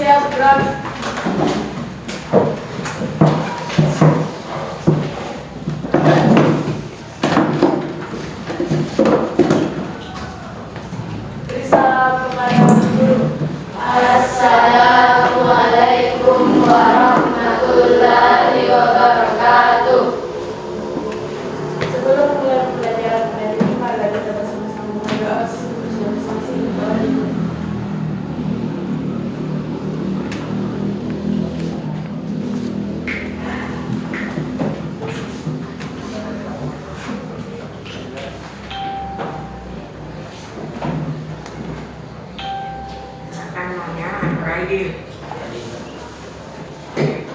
Siap, gerak. Beri salam kepada guru. Assalamualaikum warahmatullahi wabarakatuh. Sebelum mulai pelajaran hari ini, mari kita bersama-sama berdoa masing-masing. Namanya Raidil,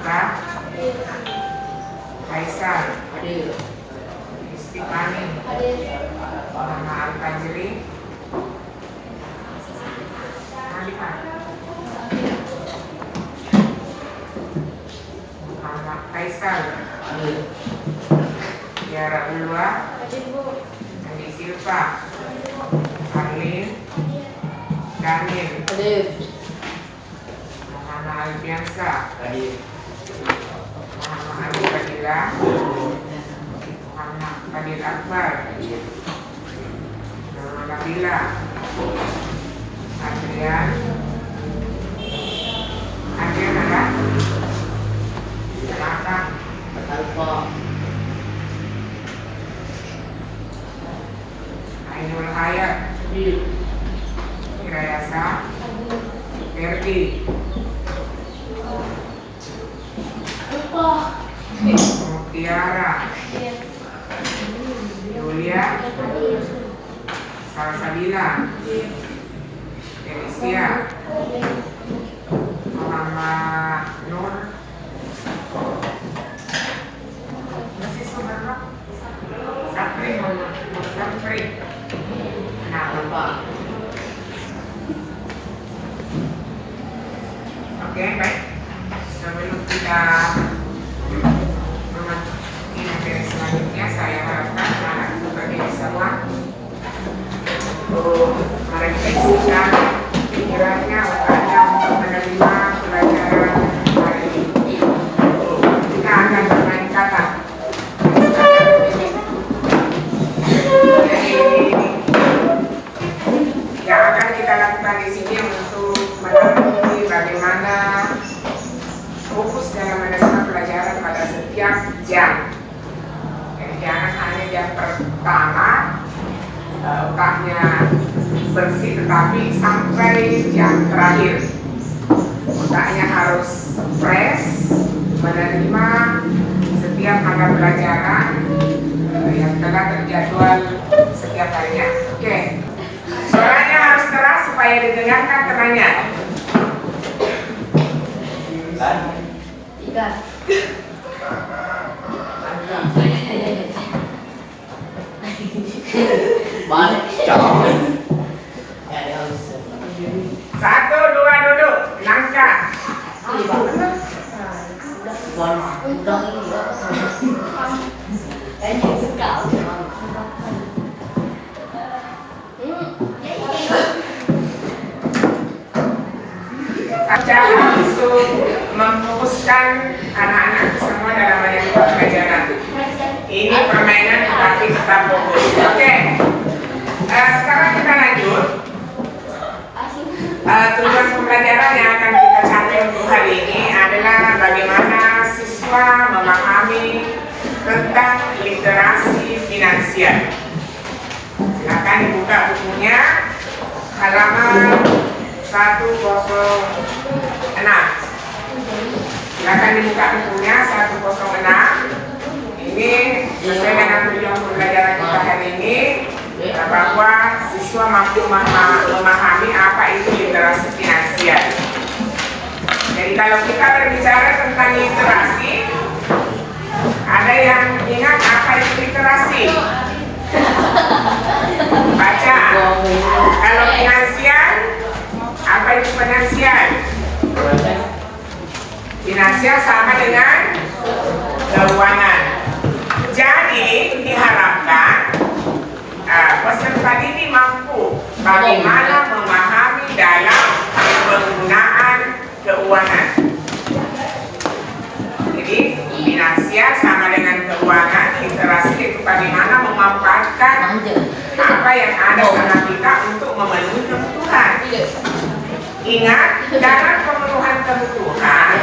Kak Kaisar, Istifani, Nama Al-Fajri, Malika, Muhammad Kaisar, Tiara Ulwa, Andi Silva, Arlin, Daniel, Muhammad Alfiansa, Muhammad Ali Fadila, Muhammad Fadil Akbar, Nurul Nabila, Adrian ada? Selatan, Ainul Hayat, Hirayasa, Ferdi, Mutiara, Yulia, Salsabila, Felicia, Muhammad Nur, masih Sumarno, Sapri, Sapri, kenapa? Oke, baik. Sebelum kita memasuki materi selanjutnya, saya harapkan anak sebagai semua mereka isikan pikirannya untuk menerima pelajaran hari ini. Kita akan bermain kata. Jadi yang akan kita lakukan di sini untuk melalui bagaimana fokus dalam menerima pelajaran pada setiap jam. Jadi jangan hanya jam pertama otaknya bersih, tetapi sampai jam terakhir otaknya harus fresh menerima setiap mata pelajaran yang telah terjadwal setiap harinya. Oke. Suaranya harus keras supaya didengarkan temannya. Tiga. Balik. Satu, dua, duduk. Langkah. Saya langsung memfokuskan anak-anak semua dalam menerima pelajaran. Ini permainan tetapi tetap fokus. Oke. Sekarang kita lanjut. Tujuan pembelajaran yang akan kita capai untuk hari ini adalah bagaimana siswa memahami tentang literasi finansial. Silakan dibuka bukunya, halaman 106. Silakan dibuka bukunya 106. Ini sesuai dengan tujuan pembelajaran kita hari ini, bahwa siswa mampu memahami apa itu literasi finansial. Jadi kalau kita berbicara tentang literasi, ada yang ingat apa itu literasi? Baca. Kalau finansial, apa itu finansial? Finansial sama dengan keuangan. Jadi diharapkan peserta ini mampu bagaimana memahami dalam penggunaan keuangan finansial sama dengan keuangan. Literasi itu bagaimana memanfaatkan apa yang ada sama kita untuk memenuhi kebutuhan. Ingat, dalam pemenuhan kebutuhan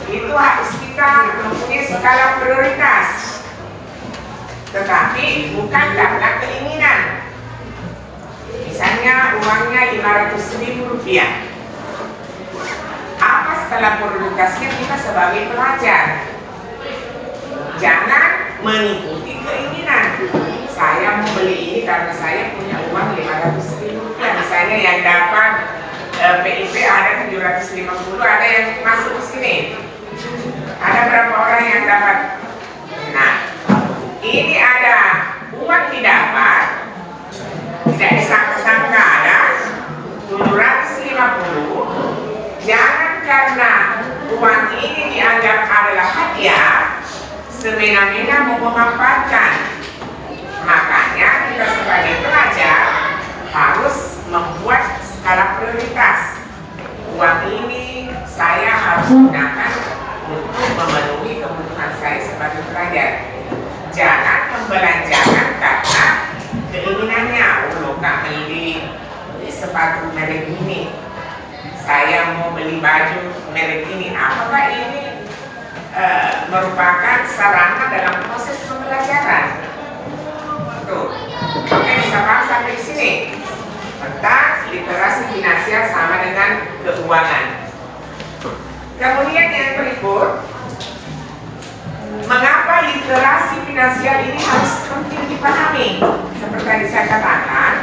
itu harus kita mempunyai skala prioritas, tetapi bukan karena keinginan. Misalnya uangnya 500.000 rupiah. Apa skala prioritasnya kita sebagai pelajar? Jangan mengikuti keinginan. Saya mau beli ini karena saya punya uang 500.000 rupiah. Misalnya yang dapat PIP ada 750, ada yang masuk ke sini. Ada berapa orang yang dapat? Nah, ini ada uang didapat, tidak disangka-sangka ada 750. Jangan karena uang ini dianggap adalah hadiah, semena-mena mau memanfaatkan. Makanya kita sebagai pelajar harus membuat skala prioritas. Uang ini saya harus gunakan untuk memenuhi kebutuhan saya sebagai pelajar. Jangan membelanjakan karena keinginannya. Kalau nggak beli sepatu merek ini, saya mau beli baju merek ini. Apakah ini merupakan sarana dalam proses pembelajaran? Tuh, oke, bisa paham sampai di sini tentang literasi finansial sama dengan keuangan. Kemudian yang berikut, mengapa literasi finansial ini harus penting dipahami? Seperti yang saya katakan,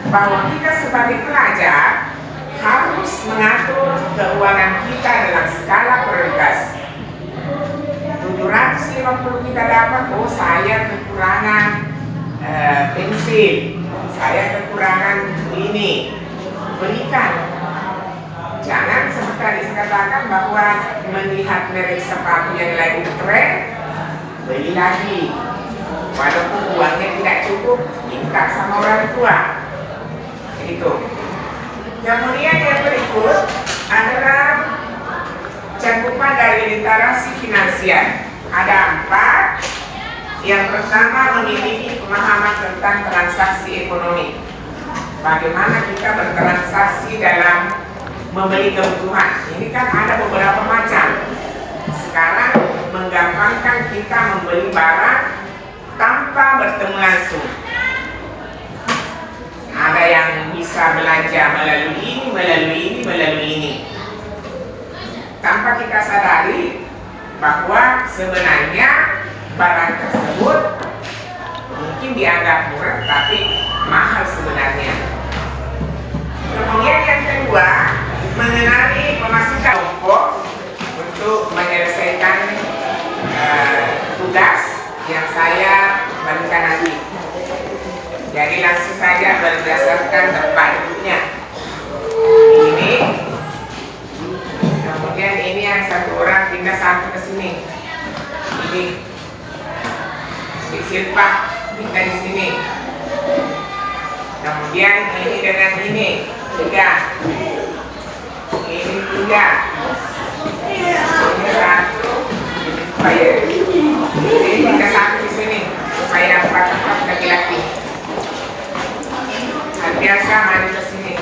bahwa kita sebagai pelajar harus mengatur keuangan kita dalam skala prioritas. 750 kita dapat, oh saya kekurangan pensil, saya kekurangan ini, berikan. Jangan seperti dikatakan bahwa melihat merek sepatu yang lagi tren, beli lagi. Walaupun uangnya tidak cukup, minta sama orang tua. Itu. Kemudian yang berikut adalah cakupan dari literasi finansial. Ada 4. Yang pertama, memiliki pemahaman tentang transaksi ekonomi. Bagaimana kita bertransaksi dalam membeli kebutuhan. Ini kan ada beberapa macam. Sekarang menggampangkan kita membeli barang tanpa bertemu langsung. Ada yang bisa belanja melalui ini. Tanpa kita sadari bahwa sebenarnya barang tersebut mungkin dianggap murah tapi mahal sebenarnya. Kemudian yang kedua, mengenali pemasukan kelompok untuk menyelesaikan tugas yang saya berikan nanti. Jadi langsung saja berdasarkan tempat duduknya. Ini, kemudian ini yang satu orang pindah sampai ke sini. Ini di Silpa pindah di sini. Kemudian ini dengan ini 3. Ini 3. Ini 1. Supaya ini pindah sampai di sini supaya 4 tempat laki-laki. Biasa mari ke sini.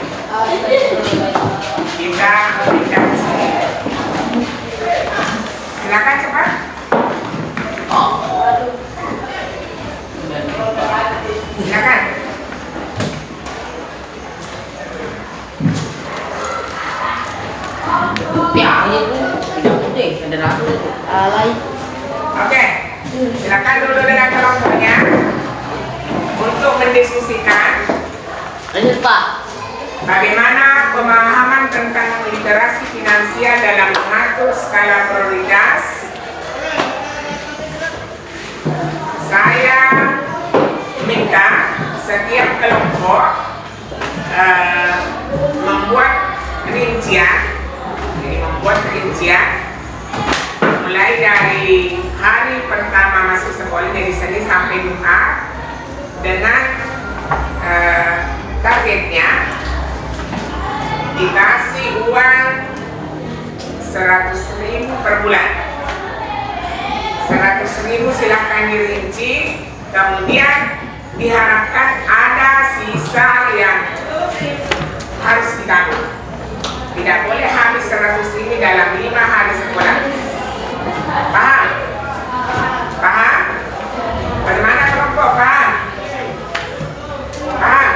Kita pindah ke sini. Silakan cepat. Silakan. Oke, silakan dulu dengan kelompoknya untuk mendiskusikan bagaimana pemahaman tentang literasi finansial dalam mengatur skala prioritas. Saya minta setiap kelompok membuat rincian, mulai dari hari pertama masuk sekolah dari Senin sampai Jumat dengan targetnya dikasih uang 100.000 per bulan. 100.000 100.000 silahkan dirinci. Kemudian diharapkan ada sisa yang harus ditabung. Tidak boleh habis 100.000 dalam 5 hari sekolah. Paham? Paham? Bagaimana kelompok? Paham? Paham?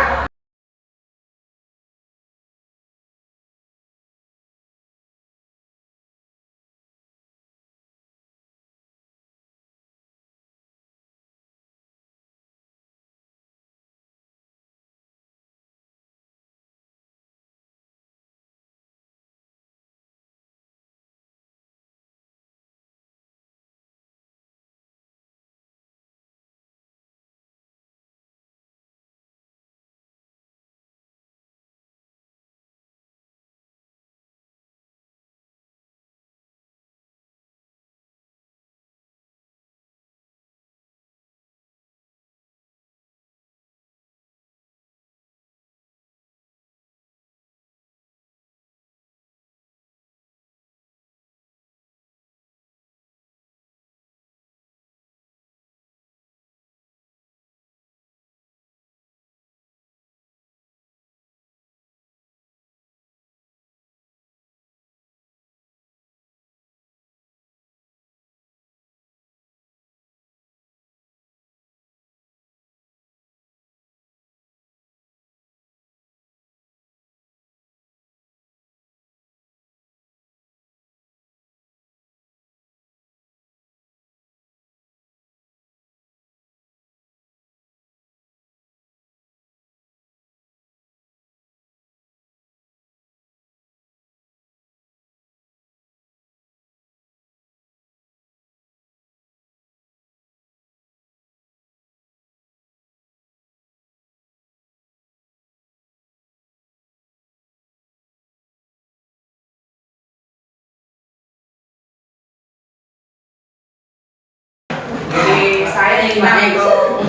Jadi saya minta untuk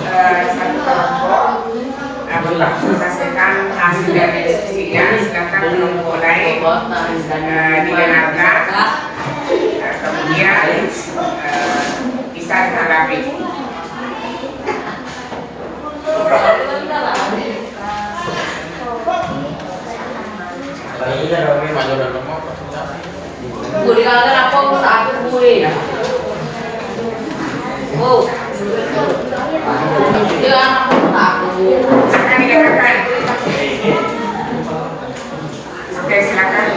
satu kelompok mempresentasikan hasil dari diskusinya, sedangkan kelompok lain didengarkan, kemudian bisa ditanggapi. Gue dikatakan apa aku sakit gue. Oh, dia anak takut. Silakan dikatakan. Oke, silakan.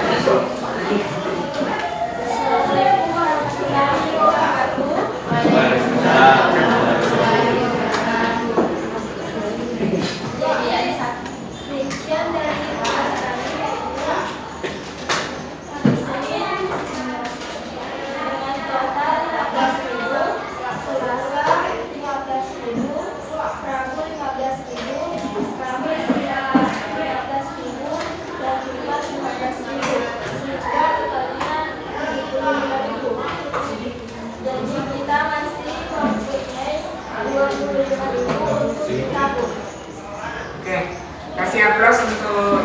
Oke, kasih aplaus untuk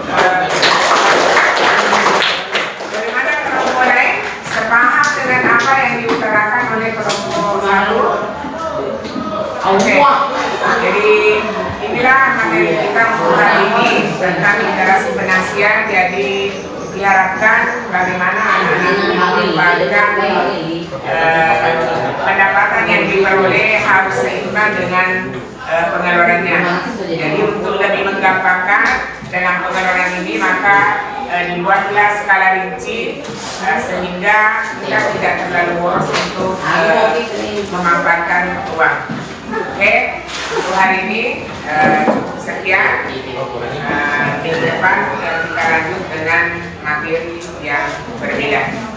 bagaimana kelompok lain sepaham dengan apa yang diutarakan oleh kelompok lalu. Oke, jadi inilah materi kita untuk hari ini tentang literasi penasian. Jadi diharapkan bagaimana anak-anak memanfaatkan pendapatan yang diperoleh harus seimbang dengan pengeluarannya. Jadi untuk lebih menggampangkan dalam pengeluaran ini maka dibuatlah skala rinci sehingga kita tidak terlalu boros untuk memanfaatkan uang. Oke, untuk hari ini cukup sekian. Minggu depan kita lanjut dengan materi yang berbeda.